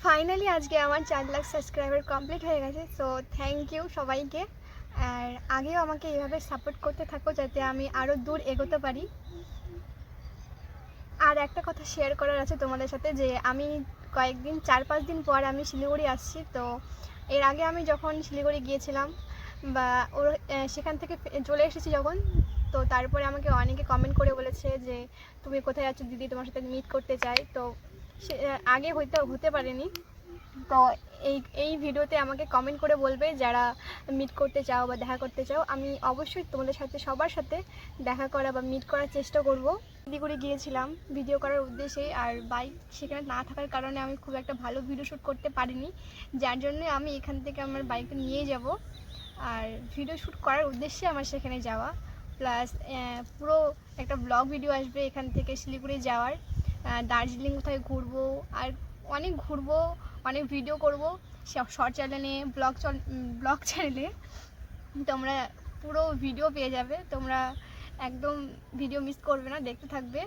Finally আজকে আমার 4 lakh subscriber complete হয়ে গেছে। সো থ্যাংক ইউ সবাইকে। আর আগেও আমাকে এইভাবে সাপোর্ট করতে থাকো যাতে আমি আরও দূর এগোতে পারি। আর একটা কথা শেয়ার করার আছে তোমাদের সাথে, যে আমি কয়েকদিন 4-5 দিন পর আমি শিলিগুড়ি আসছি। তো এর আগে আমি যখন শিলিগুড়ি গিয়েছিলাম বা সেখান থেকে চলে এসেছি যখন, তো তারপরে আমাকে অনেকে কমেন্ট করে বলেছে যে তুমি কোথায় যাচ্ছ দিদি, তোমার সাথে মিট করতে চাই। তো আগে হতে পারেনি। তো এই ভিডিওতে আমাকে কমেন্ট করে বলবে যারা মিট করতে চাও বা দেখা করতে চাও। আমি অবশ্যই তোমাদের সাথে সবার সাথে দেখা করা বা মিট করার চেষ্টা করব। শিলিগুড়ি গিয়েছিলাম ভিডিও করার উদ্দেশ্যে, আর বাইক সেখানে না থাকার কারণে আমি খুব একটা ভালো ভিডিও শ্যুট করতে পারিনি, যার জন্য আমি এখান থেকে আমার বাইকটা নিয়ে যাব। আর ভিডিও শ্যুট করার উদ্দেশ্যে আমার সেখানে যাওয়া, প্লাস পুরো একটা ব্লগ ভিডিও আসবে এখান থেকে শিলিগুড়ি যাওয়ার। দার্জিলিং কোথায় ঘুরবো, আর অনেক ঘুরবো, অনেক ভিডিও করব শর্ট চ্যানেলে, ব্লগ চ্যানেলে। তোমরা পুরো ভিডিও পেয়ে যাবে, তোমরা একদম ভিডিও মিস করবে না, দেখতে থাকবে।